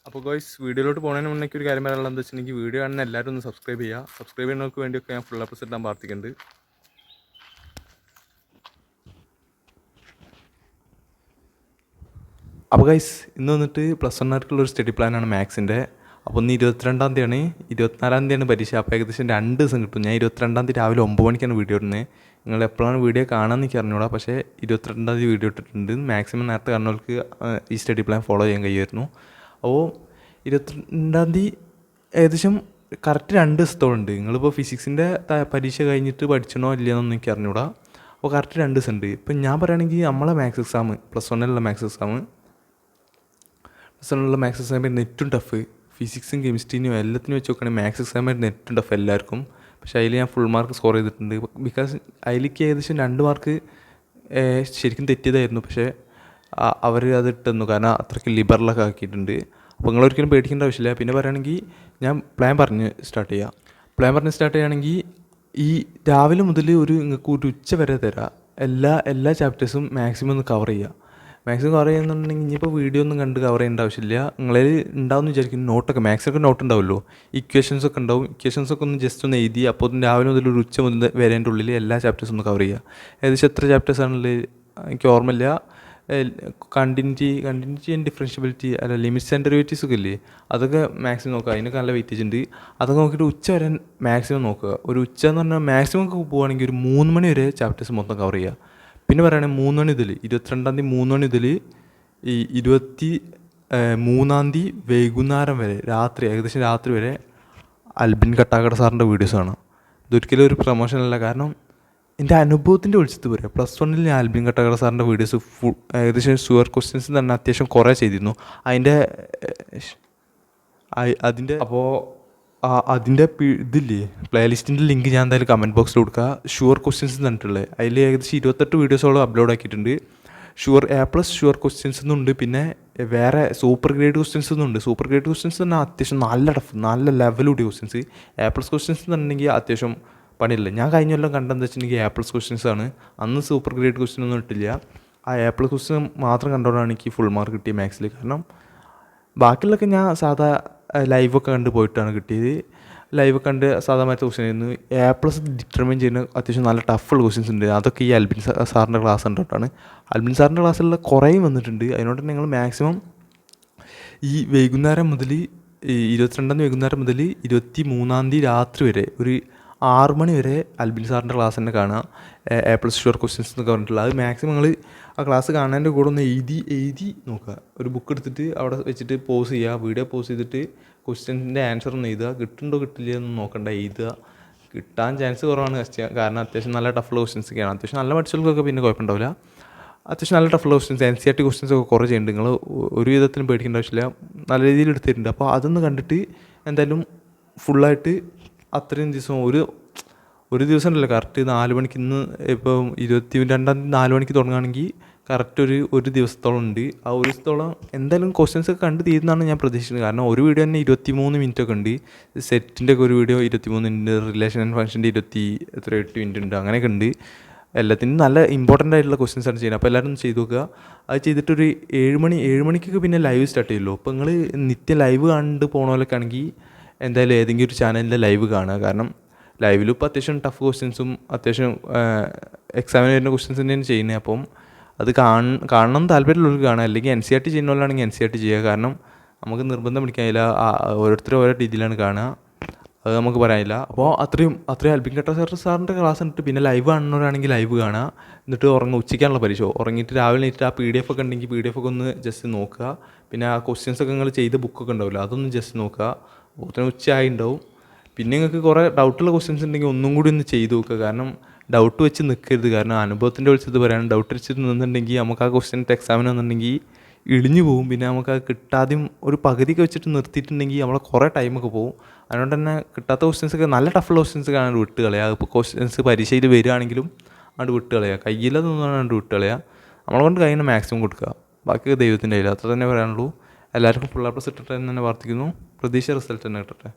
അപ്പോൾ ഗോയ്സ് വീഡിയോയിലോട്ട് പോകുന്നതിന് മുന്നേ ഒരു കാര്യം പറയാനുള്ളത് എന്താ വെച്ചിട്ടുണ്ടെങ്കിൽ വീഡിയോ കാണുന്ന എല്ലാവരും ഒന്ന് സബ്സ്ക്രൈബ് ചെയ്യുക. സബ്സ്ക്രൈബ് ചെയ്യുന്നവർക്ക് വേണ്ടിയൊക്കെ ഞാൻ ഫുൾ അപ്സ് ഇടാൻ പ്രാർത്ഥിക്കുന്നുണ്ട്. അപ്പോൾ ഗൈസ് ഇന്ന് വന്നിട്ട് +1 സ്റ്റഡി പ്ലാനാണ് മാത്സിൻ്റെ. അപ്പോൾ ഇന്ന് 22-ാം തീയതിയാണ്, 24-ാം തീയതിയാണ് പരീക്ഷ. അപ്പോൾ ഏകദേശം 2 ദിവസം കിട്ടും. ഞാൻ 22-ാം തീയതി രാവിലെ 9 മണിക്കാണ് വീഡിയോ ഇടുന്നത്. നിങ്ങൾ എപ്പോഴാണ് വീഡിയോ കാണാമെന്ന് എനിക്ക് അറിഞ്ഞൂടാ, പക്ഷേ 22-ാം തീയതി വീഡിയോ ഇട്ടിട്ടുണ്ട്. മാക്സിമം നേരത്തെ കാണുന്നവർക്ക് ഈ സ്റ്റഡി പ്ലാൻ ഫോളോ ചെയ്യാൻ കഴിയുമായിരുന്നു. അപ്പോൾ 22-ാം തീയതി ഏകദേശം കറക്റ്റ് 2 ദിവസത്തോളുണ്ട്. നിങ്ങളിപ്പോൾ ഫിസിക്സിൻ്റെ പരീക്ഷ കഴിഞ്ഞിട്ട് പഠിച്ചണോ ഇല്ലയെന്നൊന്നും എനിക്ക് അറിഞ്ഞൂടാ. അപ്പോൾ കറക്റ്റ് 2 ദിവസം ഉണ്ട്. ഇപ്പം ഞാൻ പറയുകയാണെങ്കിൽ നമ്മളെ maths exam +1 maths exam maths എക്സാമായിരുന്നു ഏറ്റവും ടഫ്. ഫിസിക്സും കെമിസ്ട്രീനും എല്ലാത്തിനും വെച്ച് നോക്കുകയാണെങ്കിൽ മാത്സ് എക്സാമായിരുന്നു ഏറ്റവും ടഫ് എല്ലാവർക്കും. പക്ഷേ അതിൽ ഞാൻ ഫുൾ മാർക്ക് സ്കോർ ചെയ്തിട്ടുണ്ട്. ബിക്കോസ് അതിലേക്ക് ഏകദേശം 2 മാർക്ക് ശരിക്കും തെറ്റിയതായിരുന്നു. പക്ഷേ അവർ അത് ഇട്ടുന്നു, കാരണം അത്രയ്ക്ക് ലിബറലൊക്കെ ആക്കിയിട്ടുണ്ട്. അപ്പോൾ നിങ്ങളൊരിക്കലും പേടിക്കേണ്ട ആവശ്യമില്ല. പിന്നെ പറയുകയാണെങ്കിൽ ഞാൻ പ്ലാൻ പറഞ്ഞ് സ്റ്റാർട്ട് ചെയ്യുകയാണെങ്കിൽ ഈ രാവിലെ മുതൽ നിങ്ങൾക്ക് ഒരു ഉച്ച വരെ തരാം. എല്ലാ ചാപ്റ്റേഴ്സും മാക്സിമം ഒന്ന് കവർ ചെയ്യുന്നുണ്ടെങ്കിൽ ഇനിയിപ്പോൾ വീഡിയോ ഒന്നും കണ്ട് കവർ ചെയ്യേണ്ട ആവശ്യമില്ല. നിങ്ങളിൽ ഉണ്ടാവുമെന്ന് വിചാരിക്കും നോട്ടൊക്കെ, മാത്സൊക്കെ നോട്ട് ഉണ്ടാവുമല്ലോ, ഇക്വേഷൻസൊക്കെ ഉണ്ടാവും. ഇക്വേഷൻസൊക്കെ ഒന്ന് ജസ്റ്റ് ഒന്ന് എഴുതി അപ്പോൾ രാവിലെ മുതൽ ഒരു ഉച്ച മുതൽ വരേൻ്റെ ഉള്ളിൽ എല്ലാ ചാപ്റ്റേഴ്സും ഒന്ന് കവർ ചെയ്യുക. ഏകദേശം എത്ര ചാപ്റ്റേഴ്സാണുള്ളത് എനിക്ക് ഓർമ്മയില്ല. Continuity and differentiability limits and derivatives ഒക്കെ ഇല്ലേ, അതൊക്കെ മാക്സിമം നോക്കുക. അതിനൊക്കെ നല്ല വെയിറ്റേജ് ഉണ്ട്. അതൊക്കെ നോക്കിയിട്ട് ഉച്ച വരെ മാക്സിമം നോക്കുക. ഒരു ഉച്ച എന്ന് പറഞ്ഞാൽ മാക്സിമം ഒക്കെ പോവുകയാണെങ്കിൽ ഒരു 3 മണി വരെ ചാപ്റ്റേഴ്സ് മൊത്തം കവർ ചെയ്യുക. പിന്നെ പറയുകയാണെങ്കിൽ 3 മണി മുതൽ 22-ാം തീയതി 3 മണി മുതൽ ഈ 23-ാം തീയതി വൈകുന്നേരം വരെ ഏകദേശം രാത്രി വരെ അൽബിൻ കട്ടാക്കട സാറിൻ്റെ വീഡിയോസ് കാണാം. ഇതൊരിക്കലും ഒരു പ്രൊമോഷനല്ല, കാരണം എൻ്റെ അനുഭവത്തിൻ്റെ വിളിച്ചത് പറയാം. +1 ഞാൻ അൽബിൻ കട്ടാക്കട സാറിൻ്റെ വീഡിയോസ് ഏകദേശം ഷുവർ ക്വസ്റ്റ്യൻസ് തന്നെ അത്യാവശ്യം കുറേ ചെയ്തിരുന്നു. അതിൻ്റെ ഇതില്ലേ പ്ലേലിസ്റ്റിൻ്റെ ലിങ്ക് ഞാൻ എന്തായാലും കമൻറ്റ് ബോക്സിൽ കൊടുക്കുക. ഷുവർ ക്വസ്റ്റ്യൻസ് തന്നിട്ടുള്ളത് അതിൽ ഏകദേശം 28 വീഡിയോസോളം അപ്ലോഡ് ആക്കിയിട്ടുണ്ട്. A+ ഷുവർ ക്വസ്റ്റ്യൻസ് എന്നുണ്ട്, പിന്നെ വേറെ സൂപ്പർ ഗ്രേഡ് ക്വസ്റ്റ്യൻസ് എന്നുണ്ട്. സൂപ്പർ ഗ്രേഡ് ക്വസ്റ്റ്യൻസ് തന്നെ അത്യാവശ്യം നല്ല ടഫ്, നല്ല ലെവലൂടിയ ക്വസ്റ്റ്യൻസ്. A+ ക്വസ്റ്റ്യൻസ് എന്നുണ്ടെങ്കിൽ അത്യാവശ്യം പണിയില്ല. ഞാൻ കഴിഞ്ഞ കൊല്ലം കണ്ടെന്ന് വെച്ചിട്ടുണ്ടെങ്കിൽ A+ ക്വസ്റ്റ്യൻസ് ആണ്. അന്ന് സൂപ്പർ ഗ്രേഡ് ക്വസ്റ്റ്യൻ ഒന്നും ഇട്ടില്ല. ആ A+ ക്വസ്റ്റ്യൻ മാത്രം കണ്ടുകൊണ്ടാണ് എനിക്ക് ഫുൾ മാർക്ക് കിട്ടിയ മാത്സിൽ. കാരണം ബാക്കിയുള്ളതൊക്കെ ഞാൻ സാധാ ലൈവൊക്കെ കണ്ട് പോയിട്ടാണ് കിട്ടിയത്. ലൈവൊക്കെ കണ്ട് സാധാരണ ക്വസ്റ്റ്യൻ ആയിരുന്നു. A+ ഡിറ്റർമിൻ ചെയ്യുന്ന അത്യാവശ്യം നല്ല ടഫുള്ള ക്വസ്റ്റ്യൻസ് ഉണ്ട്. അതൊക്കെ ഈ അൽബിൻ സാറിൻ്റെ ക്ലാസ് കണ്ടിട്ടാണ്. അൽബിൻ സാറിൻ്റെ ക്ലാസ്സിലുള്ള കുറേയും വന്നിട്ടുണ്ട്. അതിനോട് നിങ്ങൾ മാക്സിമം ഈ വൈകുന്നേരം മുതൽ 22-ാം തീയതി വൈകുന്നേരം മുതൽ 23-ാം തീയതി രാത്രി വരെ ഒരു 6 മണി വരെ അൽബിൻ സാറിൻ്റെ ക്ലാസ് തന്നെ കാണുക. A+ ഷുവർ ക്വസ്റ്റ്യൻസ് എന്നൊക്കെ പറഞ്ഞിട്ടുള്ളത് അത് മാക്സിമം നിങ്ങൾ ആ ക്ലാസ് കാണാൻ്റെ കൂടെ ഒന്ന് എഴുതി നോക്കുക. ഒരു ബുക്ക് എടുത്തിട്ട് അവിടെ വെച്ചിട്ട് പോസ് ചെയ്യുക, വീഡിയോ പോസ് ചെയ്തിട്ട് ക്വസ്റ്റ്യൻസിൻ്റെ ആൻസർ ഒന്ന് എഴുതുക. കിട്ടുന്നുണ്ടോ കിട്ടില്ല എന്നൊന്നും നോക്കണ്ട, എഴുതുക. കിട്ടാൻ ചാൻസ് കുറവാണ്, കാരണം അത്യാവശ്യം നല്ല ടഫുള്ള ക്വസ്റ്റ്യൻസൊക്കെയാണ്. അത്യാവശ്യം നല്ല പഠിച്ചവർക്കൊക്കെ പിന്നെ കുഴപ്പമുണ്ടാവില്ല. അത്യാവശ്യം നല്ല ടഫുള്ള ക്വസ്റ്റ്യൻസ് NCERT ക്വസ്റ്റ്യൻസ് ഒക്കെ കുറേ ചെയ്യുന്നുണ്ട്. നിങ്ങൾ ഒരു വിധത്തിലും പേടിക്കേണ്ട ആവശ്യമില്ല, നല്ല രീതിയിൽ എടുത്തിട്ടുണ്ട്. അപ്പോൾ അതൊന്ന് കണ്ടിട്ട് എന്തായാലും ഫുള്ളായിട്ട് അത്രയും ദിവസം ഒരു ദിവസം ഉണ്ടല്ലോ കറക്റ്റ് 4 മണിക്ക്, ഇന്ന് ഇപ്പോൾ 22-ാം തീയതി 4 മണിക്ക് തുടങ്ങുകയാണെങ്കിൽ കറക്റ്റ് ഒരു ദിവസത്തോളം ഉണ്ട്. ആ ഒരു ദിവസത്തോളം എന്തായാലും ക്വസ്റ്റ്യൻസ് ഒക്കെ കണ്ട് തീരുന്നതാണ് ഞാൻ പ്രതീക്ഷിക്കുന്നത്. കാരണം ഒരു വീഡിയോ തന്നെ 23 മിനിറ്റ് ഒക്കെ ഉണ്ട്. സെറ്റിൻ്റെ ഒക്കെ ഒരു വീഡിയോ 23 മിനിറ്റ്, റിലേഷൻ ആൻഡ് ഫംഗ്ഷൻ്റെ 8 മിനിറ്റ് ഉണ്ട്. അങ്ങനെയൊക്കെ ഉണ്ട്. എല്ലാത്തിനും നല്ല ഇമ്പോർട്ടൻ്റ് ആയിട്ടുള്ള ക്വസ്റ്റ്യൻസ് ആണ് ചെയ്യുന്നത്. അപ്പോൾ എല്ലാവരും ചെയ്ത് നോക്കുക. അത് ചെയ്തിട്ടൊരു 7 മണിക്കൊക്കെ പിന്നെ ലൈവ് സ്റ്റാർട്ട് ചെയ്യുമല്ലോ. അപ്പോൾ നിങ്ങൾ നിത്യം ലൈവ് കണ്ട് പോകണമല്ലൊക്കെ ആണെങ്കിൽ എന്തായാലും ഏതെങ്കിലും ഒരു ചാനലിൻ്റെ ലൈവ് കാണുക. കാരണം ലൈവിലും ഇപ്പോൾ അത്യാവശ്യം ടഫ് ക്വസ്റ്റ്യൻസും അത്യാവശ്യം എക്സാമിന് വരുന്ന ക്വസ്റ്റ്യൻസ് തന്നെയാണ് ചെയ്യുന്നത്. അപ്പം അത് കാണണം താല്പര്യമുള്ളവർക്ക് കാണുക. അല്ലെങ്കിൽ NCERT ചെയ്യുന്നവരാണെങ്കിൽ NCERT ചെയ്യുക. കാരണം നമുക്ക് നിർബന്ധം പിടിക്കാനില്ല, ഓരോരുത്തരും ഓരോ രീതിയിലാണ് കാണുക, അത് നമുക്ക് പറയാനില്ല. അപ്പോൾ അത്രയും അൽബിൻ കട്ടാക്കട സാറിൻ്റെ ക്ലാസ് കണ്ടിട്ട് പിന്നെ ലൈവ് കാണുന്നവരാണെങ്കിൽ ലൈവ് കാണുക. എന്നിട്ട് ഉച്ചയ്ക്കാണുള്ള പരീക്ഷ, ഉറങ്ങിയിട്ട് രാവിലെ എണീറ്റ് ആ PDF ഒക്കെ ഉണ്ടെങ്കിൽ PDF ഒക്കെ ഒന്ന് ജസ്റ്റ് നോക്കുക. പിന്നെ ആ ക്വസ്റ്റ്യൻസൊക്കെ നിങ്ങൾ ചെയ്ത ബുക്കൊക്കെ ഉണ്ടാവില്ല, അതൊന്ന് ജസ്റ്റ് നോക്കുക. അപ്പോൾ ഉച്ചയായി ഉണ്ടാവും. പിന്നെ നിങ്ങൾക്ക് കുറേ ഡൗട്ടുള്ള ക്വസ്റ്റ്യൻസ് ഉണ്ടെങ്കിൽ ഒന്നും കൂടി ഒന്ന് ചെയ്ത് നോക്കുക. കാരണം ഡൗട്ട് വെച്ച് നിൽക്കരുത്. കാരണം അനുഭവത്തിൻ്റെ വിളിച്ചത് പറയാൻ ഡൗട്ട് വെച്ചിട്ട് നിന്നിട്ടുണ്ടെങ്കിൽ നമുക്ക് ആ ക്വസ്റ്റ്യൻ്റെ എക്സാമിന് വന്നിട്ടുണ്ടെങ്കിൽ ഇടിഞ്ഞു പോകും. പിന്നെ നമുക്ക് അത് കിട്ടാതെയും ഒരു പകുതിയൊക്കെ വെച്ചിട്ട് നിർത്തിയിട്ടുണ്ടെങ്കിൽ നമ്മളെ കുറേ ടൈമൊക്കെ പോകും. അതുകൊണ്ട് തന്നെ കിട്ടാത്ത ക്വസ്റ്റ്യൻസൊക്കെ നല്ല ടഫുള്ള ക്വസ്റ്റ്യൻസ് കാണാണ്ട് വിട്ട് കളയുക. ഇപ്പോൾ ക്വസ്റ്റ്യൻസ് പരീക്ഷയിൽ വരികയാണെങ്കിലും അത് വിട്ട് കളയുക. കയ്യിലതൊന്നും വിട്ട് കളയുക. നമ്മളെ കൊണ്ട് കഴിയുന്ന മാക്സിമം കൊടുക്കുക. ബാക്കി ദൈവത്തിൻ്റെ കയ്യിൽ. അത്ര തന്നെ പറയാനുള്ളൂ. എല്ലാവർക്കും ഫുൾ A+ ഇട്ടിട്ട് തന്നെ പ്രാർത്ഥിക്കുന്നു. പ്രതീക്ഷ റിസൾട്ട് തന്നെ കിട്ടട്ടെ.